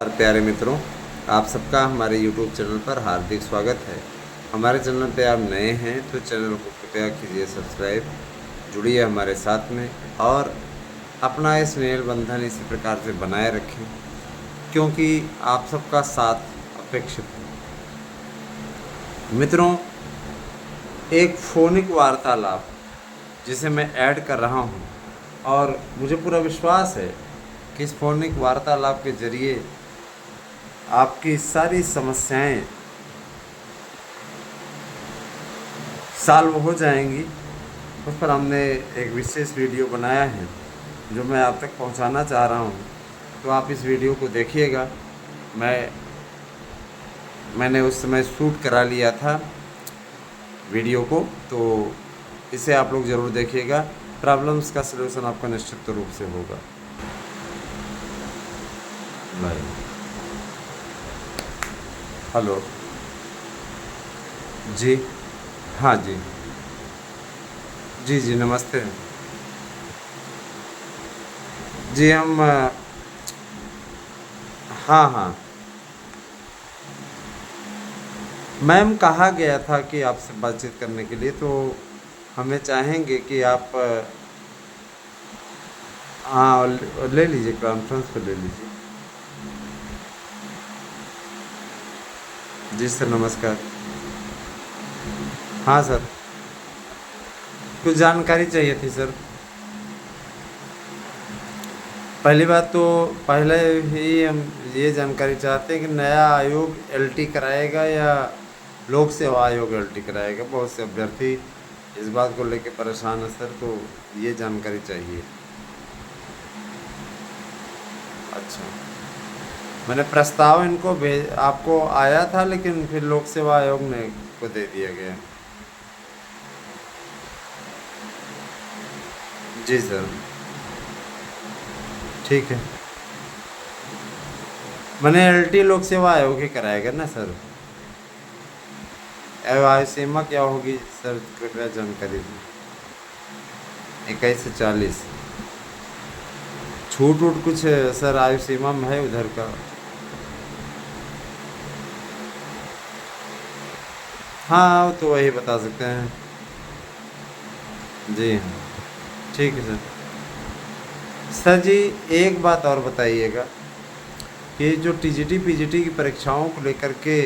प्यारे मित्रों, आप सबका हमारे YouTube चैनल पर हार्दिक स्वागत है। हमारे चैनल पे आप नए हैं तो चैनल को कृपया कीजिए सब्सक्राइब, जुड़िए हमारे साथ में और अपना ये स्नेह बंधन इसी प्रकार से बनाए रखें, क्योंकि आप सबका साथ अपेक्षित है। मित्रों, एक फ़ोनिक वार्तालाप जिसे मैं ऐड कर रहा हूँ और मुझे पूरा विश्वास है कि इस फ़ोनिक वार्तालाप के ज़रिए आपकी सारी समस्याएं सॉल्व हो जाएंगी। उस पर हमने एक विशेष वीडियो बनाया है जो मैं आप तक पहुंचाना चाह रहा हूं, तो आप इस वीडियो को देखिएगा। मैंने उस समय शूट करा लिया था वीडियो को, तो इसे आप लोग ज़रूर देखिएगा। प्रॉब्लम्स का सलूशन आपका निश्चित रूप से होगा। हेलो जी, हाँ जी, जी नमस्ते जी। हम हाँ हाँ, मैम कहा गया था कि आपसे बातचीत करने के लिए, तो हमें चाहेंगे कि आप हाँ ले लीजिए, कॉन्फ्रेंस पे ले लीजिए। जी सर, नमस्कार। हाँ सर, कुछ जानकारी चाहिए थी सर। पहली बात तो पहले ही हम ये जानकारी चाहते हैं कि नया आयोग एलटी कराएगा या लोक सेवा आयोग एलटी कराएगा। बहुत से अभ्यर्थी इस बात को लेकर परेशान है सर, तो ये जानकारी चाहिए। अच्छा, मैंने प्रस्ताव इनको आपको आया था, लेकिन फिर लोक सेवा आयोग ने को दे दिया गया। जी सर, ठीक है। मैंने एलटी लोक सेवा आयोग ही कराएगा ना सर। आयु सीमा क्या होगी सर, कृपया जानकारी दें। 21 से 40 छूट वूट कुछ सर आयु सीमा में है उधर का? हाँ, तो वही बता सकते हैं। जी हाँ, ठीक है सर। सर जी, एक बात और बताइएगा कि जो टीजीटी पीजीटी की परीक्षाओं को लेकर के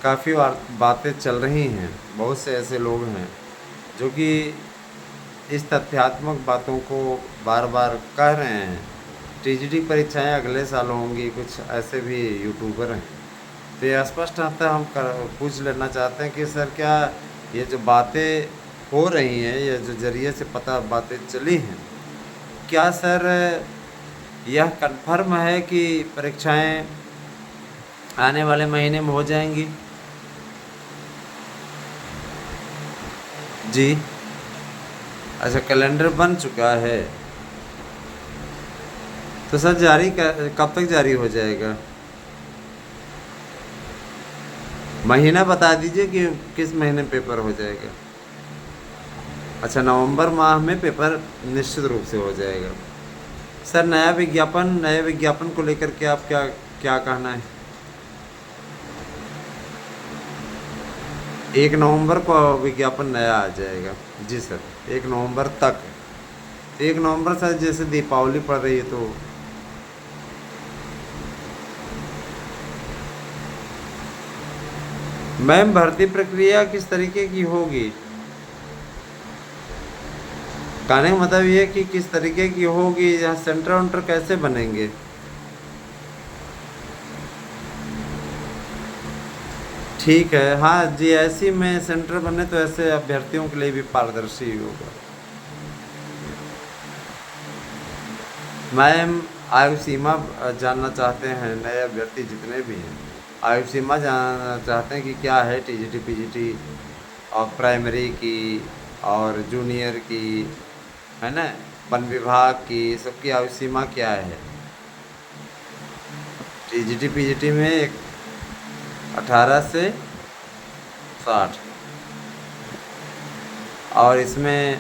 काफ़ी बातें चल रही हैं, बहुत से ऐसे लोग हैं जो कि इस तथ्यात्मक बातों को बार बार कह रहे हैं। टीजीटी परीक्षाएं अगले साल होंगी, कुछ ऐसे भी यूट्यूबर हैं। तो ये स्पष्ट आता हम पूछ लेना चाहते हैं कि सर, क्या ये जो बातें हो रही हैं, ये जो जरिए से पता बातें चली हैं, क्या सर यह कन्फर्म है कि परीक्षाएं आने वाले महीने में हो जाएंगी? जी, अच्छा, कैलेंडर बन चुका है। तो सर जारी कब तक जारी हो जाएगा? महीना बता दीजिए कि किस महीने पेपर हो जाएगा। अच्छा, नवंबर माह में पेपर निश्चित रूप से हो जाएगा। सर, नए विज्ञापन को लेकर के आप क्या क्या कहना है? 1 नवंबर को विज्ञापन नया आ जाएगा। जी सर, 1 नवंबर तक। 1 नवंबर सर, जैसे दीपावली पड़ रही है तो मैम भर्ती प्रक्रिया किस तरीके की होगी? कहने का मतलब ये कि किस तरीके की होगी, यहाँ सेंटर वेंटर कैसे बनेंगे? ठीक है, हाँ जी, ऐसी में सेंटर बने तो ऐसे अभ्यर्थियों के लिए भी पारदर्शी होगा। मैम, आयु सीमा जानना चाहते हैं नए अभ्यर्थी जितने भी हैं, आयु सीमा जानना चाहते हैं कि क्या है टीजीटी पीजीटी और प्राइमरी की और जूनियर की, है ना, वन विभाग की, सबकी आयु सीमा क्या है? टीजीटी पीजीटी में 18 से 60 और इसमें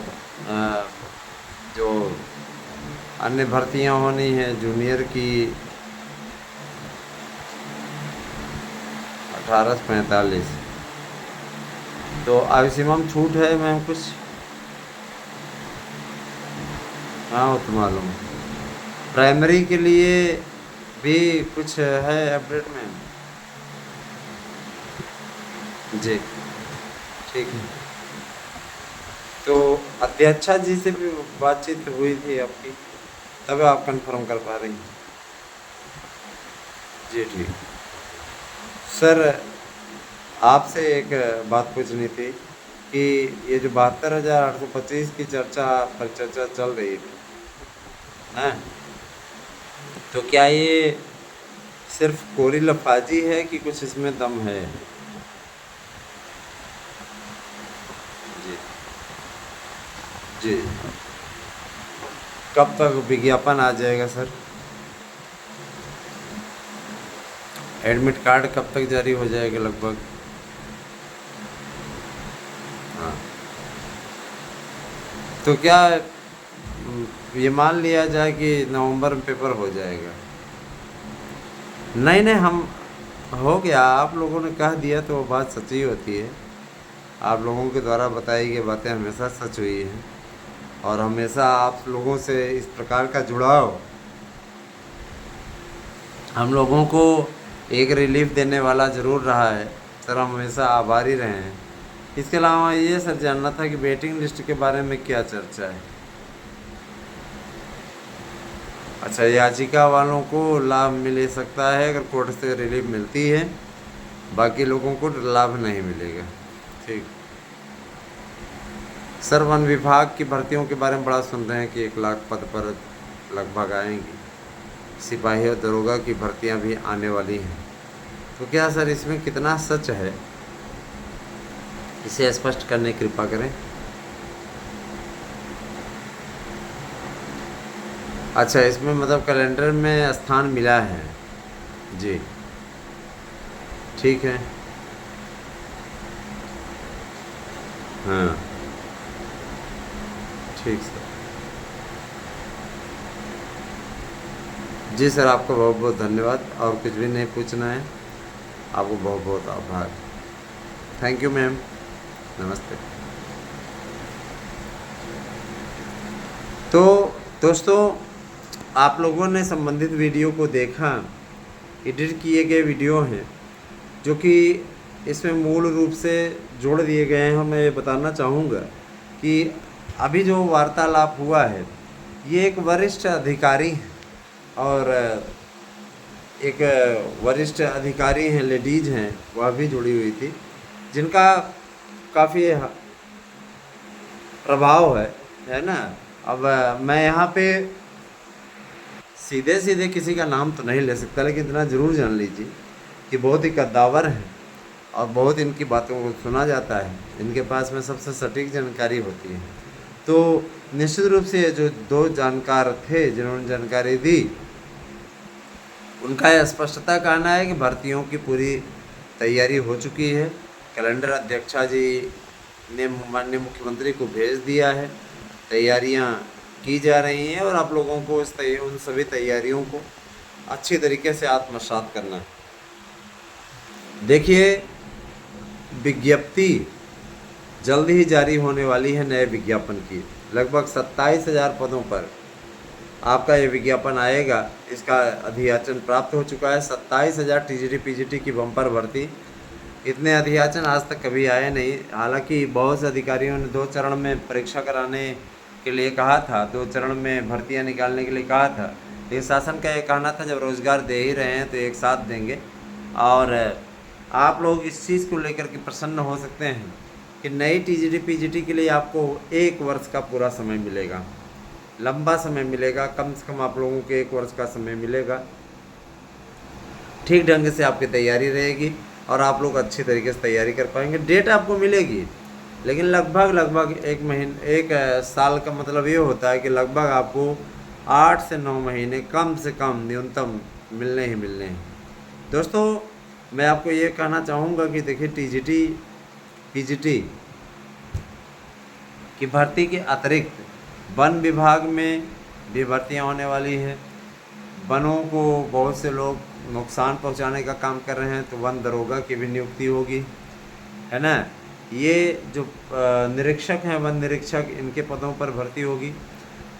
जो अन्य भर्तियां होनी है जूनियर की 1845। तो आयु सीमा में छूट है मैम कुछ? हाँ वो तो मालूम है। प्राइमरी के लिए भी कुछ है अपडेट में? जी ठीक है। तो अध्यक्षा जी से भी बातचीत हुई थी आपकी, तब आप कंफर्म कर पा रही हैं? जी ठीक। सर आपसे एक बात पूछनी थी कि ये जो 72,825 की चर्चा चल रही थी, हैं, तो क्या ये सिर्फ कोरी लफाजी है कि कुछ इसमें दम है? जी जी। कब तक विज्ञापन आ जाएगा सर? एडमिट कार्ड कब तक जारी हो जाएगा लगभग? हाँ। तो क्या ये मान लिया जाए कि नवंबर में पेपर हो जाएगा? नहीं नहीं, हम हो गया, आप लोगों ने कह दिया तो वो बात सच्ची होती है। आप लोगों के द्वारा बताई गई बातें हमेशा सच हुई हैं, और हमेशा आप लोगों से इस प्रकार का जुड़ाव हम लोगों को एक रिलीफ देने वाला ज़रूर रहा है। सर हम हमेशा आभारी रहे हैं। इसके अलावा ये सर जानना था कि वेटिंग लिस्ट के बारे में क्या चर्चा है? अच्छा, याचिका वालों को लाभ मिल सकता है अगर कोर्ट से रिलीफ मिलती है, बाकी लोगों को लाभ नहीं मिलेगा। ठीक। सर वन विभाग की भर्तियों के बारे में बड़ा सुन रहे हैं कि 1 लाख पद पर लगभग आएंगी। सिपाही और दरोगा की भर्तियां भी आने वाली हैं। तो क्या सर इसमें कितना सच है, इसे स्पष्ट करने की कृपा करें। अच्छा, इसमें मतलब कैलेंडर में स्थान मिला है? जी ठीक है। हाँ ठीक सर। जी सर, आपका बहुत बहुत धन्यवाद। और कुछ भी नहीं पूछना है, आपको बहुत बहुत आभार। थैंक यू मैम, नमस्ते। तो दोस्तों, आप लोगों ने संबंधित वीडियो को देखा, एडिट किए गए वीडियो हैं जो कि इसमें मूल रूप से जोड़ दिए गए हैं। मैं ये बताना चाहूँगा कि अभी जो वार्तालाप हुआ है, ये एक वरिष्ठ अधिकारी हैं, और एक वरिष्ठ अधिकारी हैं, लेडीज़ हैं, वह भी जुड़ी हुई थी, जिनका काफ़ी प्रभाव है ना। अब मैं यहाँ पे सीधे सीधे किसी का नाम तो नहीं ले सकता, लेकिन इतना ज़रूर जान लीजिए कि बहुत ही कद्दावर हैं, और बहुत इनकी बातों को सुना जाता है। इनके पास में सबसे सटीक जानकारी होती है। तो निश्चित रूप से जो 2 जानकार थे जिन्होंने जानकारी दी, उनका यह स्पष्टता कहना है कि भर्तियों की पूरी तैयारी हो चुकी है। कैलेंडर अध्यक्षा जी ने माननीय मुख्यमंत्री को भेज दिया है, तैयारियां की जा रही हैं, और आप लोगों को उन सभी तैयारियों को अच्छी तरीके से आत्मसात करना है। देखिए, विज्ञप्ति जल्द ही जारी होने वाली है नए विज्ञापन की। लगभग 27,000 पदों पर आपका ये विज्ञापन आएगा। इसका अधियाचन प्राप्त हो चुका है। 27,000 टीजीटी पीजीटी की बम्पर भर्ती। इतने अधियाचन आज तक कभी आए नहीं। हालांकि बहुत से अधिकारियों ने 2 चरण में परीक्षा कराने के लिए कहा था, 2 चरण में भर्तियां निकालने के लिए कहा था। लेकिन शासन का ये कहना था जब रोज़गार दे ही रहे हैं तो एक साथ देंगे। और आप लोग इस चीज़ को लेकर के प्रसन्न हो सकते हैं कि नई टीजीटी पीजीटी के लिए आपको 1 वर्ष का पूरा समय मिलेगा। लंबा समय मिलेगा, कम से कम आप लोगों को 1 वर्ष का समय मिलेगा। ठीक ढंग से आपकी तैयारी रहेगी और आप लोग अच्छी तरीके से तैयारी कर पाएंगे। डेट आपको मिलेगी, लेकिन लगभग 1 साल का मतलब ये होता है कि लगभग आपको 8 से 9 महीने कम से कम न्यूनतम मिलने ही मिलने हैं। दोस्तों, मैं आपको ये कहना चाहूँगा कि देखिए, टीजीटी पीजीटी की भर्ती के अतिरिक्त वन विभाग में भी भर्तियाँ होने वाली है। वनों को बहुत से लोग नुकसान पहुंचाने का काम कर रहे हैं तो वन दरोगा की भी नियुक्ति होगी, है ना। ये जो निरीक्षक हैं, वन निरीक्षक, इनके पदों पर भर्ती होगी।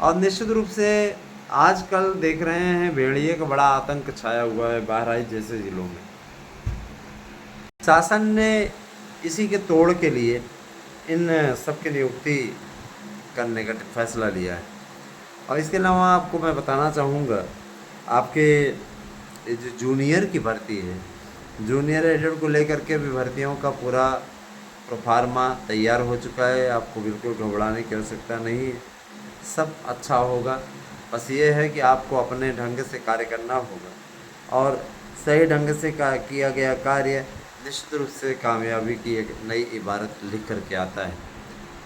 और निश्चित रूप से आजकल देख रहे हैं भेड़िए का बड़ा आतंक छाया हुआ है बहराइच जैसे ज़िलों में। शासन ने इसी के तोड़ के लिए इन सबकी नियुक्ति करने का फैसला लिया है। और इसके अलावा आपको मैं बताना चाहूँगा, आपके जो जूनियर की भर्ती है, जूनियर एडेड को लेकर के भी भर्तियों का पूरा प्रोफार्मा तैयार हो चुका है। आपको बिल्कुल घबराने की आवश्यकता नहीं है, सब अच्छा होगा। बस ये है कि आपको अपने ढंग से कार्य करना होगा और सही ढंग से किया गया कार्य निश्चित रूप से कामयाबी की एक नई इबारत लिख करके आता है।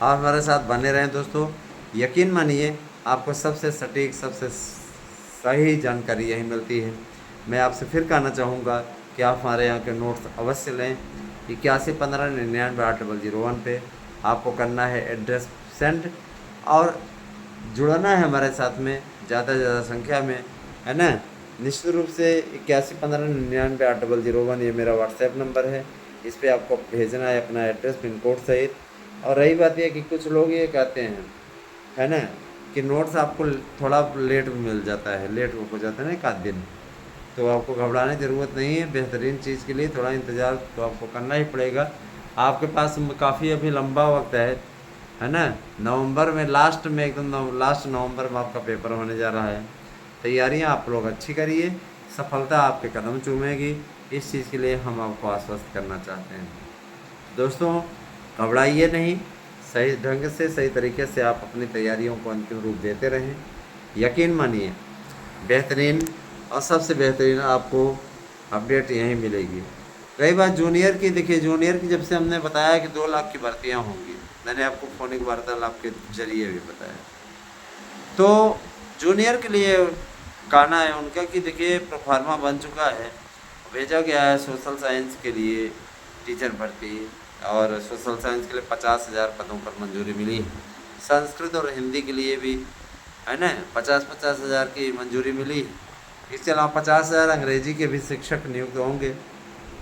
आप हमारे साथ बने रहें दोस्तों, यकीन मानिए आपको सबसे सटीक, सबसे सही जानकारी यही मिलती है। मैं आपसे फिर कहना चाहूँगा कि आप हमारे यहाँ के नोट्स अवश्य लें। 8115998001 पे आपको करना है एड्रेस सेंड और जुड़ना है हमारे साथ में ज़्यादा से ज़्यादा संख्या में, है ना। निश्चित रूप से 8115998001 ये मेरा व्हाट्सएप नंबर है। इस पर आपको भेजना है अपना एड्रेस, पिन कोड सहित। और रही बात यह कि कुछ लोग ये कहते हैं, है ना, कि नोट्स आपको थोड़ा लेट में मिल जाता है, लेट हो जाता है ना, एक आध दिन। तो आपको घबराने की ज़रूरत नहीं है। बेहतरीन चीज़ के लिए थोड़ा इंतज़ार तो आपको करना ही पड़ेगा। आपके पास काफ़ी अभी लंबा वक्त है ना। नवंबर में लास्ट में, एकदम लास्ट नवंबर में आपका पेपर होने जा रहा है। तैयारियां आप लोग अच्छी करिए, सफलता आपके कदम चूमेगी। इस चीज़ के लिए हम आपको आश्वस्त करना चाहते हैं। दोस्तों, घबराइए नहीं, सही ढंग से, सही तरीके से आप अपनी तैयारियों को अंतिम रूप देते रहें। यकीन मानिए बेहतरीन और सबसे बेहतरीन आपको अपडेट यहीं मिलेगी। रही बात जूनियर की, देखिए जूनियर की जब से हमने बताया कि 2 लाख की भर्तियाँ होंगी, मैंने आपको फोनिक वार्तालाप के जरिए भी बताया। तो जूनियर के लिए कहना है उनका कि देखिए प्रोफार्मा बन चुका है, भेजा गया है सोशल साइंस के लिए टीचर भर्ती, और सोशल साइंस के लिए 50,000 पदों पर मंजूरी मिली है। संस्कृत और हिंदी के लिए भी, है ना, 50-50 हज़ार की मंजूरी मिली है। इसके अलावा 50,000 अंग्रेजी के भी शिक्षक नियुक्त होंगे।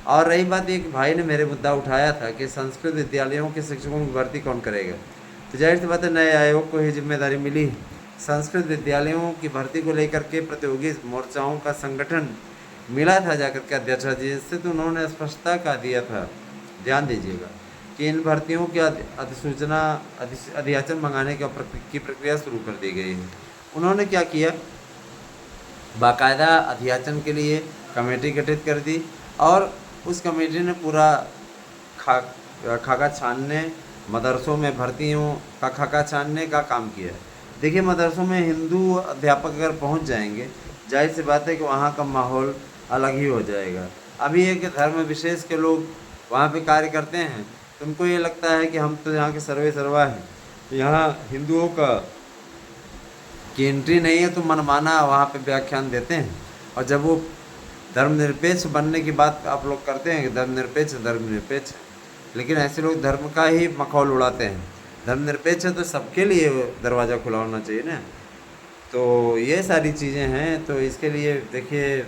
और रही बात एक भाई ने मेरे मुद्दा उठाया था कि संस्कृत विद्यालयों के शिक्षकों की भर्ती कौन करेगा, तो जाहिर सी बात है नए आयोग को ही जिम्मेदारी मिली है। संस्कृत विद्यालयों की भर्ती को लेकर के प्रतियोगी मोर्चाओं का संगठन मिला था जाकर के अध्यक्ष जी से, तो उन्होंने स्पष्टता का दिया था, ध्यान दीजिएगा, कि इन भर्तियों की अधिसूचना अधियाचन मंगाने की प्रक्रिया शुरू कर दी गई है। उन्होंने क्या किया, बाकायदा अधियाचन के लिए कमेटी गठित कर दी और उस कमेटी ने पूरा खाका छानने, मदरसों में भर्तियों का खाका छानने का काम किया है। देखिए मदरसों में हिंदू अध्यापक अगर पहुंच जाएंगे, जाहिर सी बात है कि वहाँ का माहौल अलग ही हो जाएगा। अभी एक धर्म विशेष के लोग वहाँ पे कार्य करते हैं, तो उनको ये लगता है कि हम तो यहाँ के सर्वे सर्वा हैं, तो यहाँ हिंदुओं का की एंट्री नहीं है, तो मनमाना वहाँ पे व्याख्यान देते हैं। और जब वो धर्मनिरपेक्ष बनने की बात आप लोग करते हैं कि धर्मनिरपेक्ष है, लेकिन ऐसे लोग धर्म का ही मखौल उड़ाते हैं। धर्मनिरपेक्ष है तो सबके लिए दरवाज़ा खुला होना चाहिए ना। तो ये सारी चीज़ें हैं। तो इसके लिए देखिए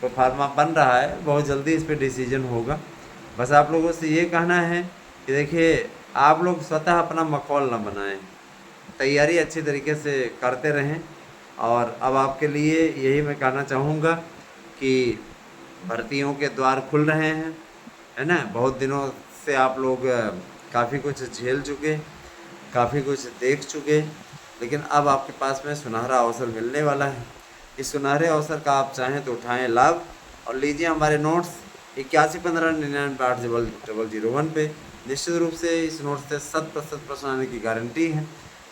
प्रोफार्मा बन रहा है, बहुत जल्दी इस पर डिसीजन होगा। बस आप लोगों से ये कहना है कि देखिए आप लोग स्वतः अपना मखौल न बनाएं, तैयारी अच्छी तरीके से करते रहें। और अब आपके लिए यही मैं कहना चाहूँगा कि भर्तियों के द्वार खुल रहे हैं, है ना। बहुत दिनों से आप लोग काफ़ी कुछ झेल चुके, काफ़ी कुछ देख चुके, लेकिन अब आपके पास में सुनहरा अवसर मिलने वाला है। इस सुनहरे अवसर का आप चाहें तो उठाएं लाभ और लीजिए हमारे नोट्स 8115998001 पे। निश्चित रूप से इस नोट से 100% प्रश्न आने की गारंटी है।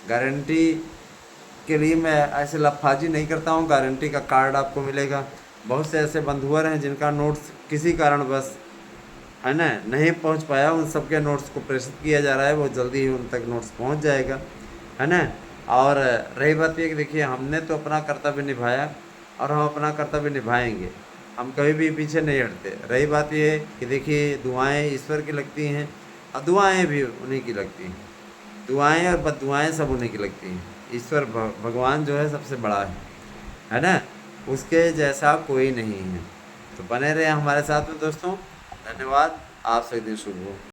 गारंटी के लिए मैं ऐसे लफाजी नहीं करता हूँ, गारंटी का कार्ड आपको मिलेगा। बहुत से ऐसे बंधुवर हैं जिनका नोट्स किसी कारणवश, है ना, नहीं पहुँच पाया, उन सबके नोट्स को प्रेषित किया जा रहा है, वो जल्दी ही उन तक नोट्स पहुँच जाएगा, है ना। और रही बात ये कि देखिए हमने तो अपना कर्तव्य निभाया और हम अपना कर्तव्य निभाएंगे, हम कभी भी पीछे नहीं हटते। रही बात ये कि देखिए दुआएं ईश्वर की लगती हैं और दुआएं भी उन्हीं की लगती हैं, दुआएं और बद्दुआएं सब उन्हीं की लगती हैं। ईश्वर भगवान जो है सबसे बड़ा है ना, उसके जैसा कोई नहीं है। तो बने रहे हमारे साथ में दोस्तों। धन्यवाद। आप सभी दिन शुभ हो।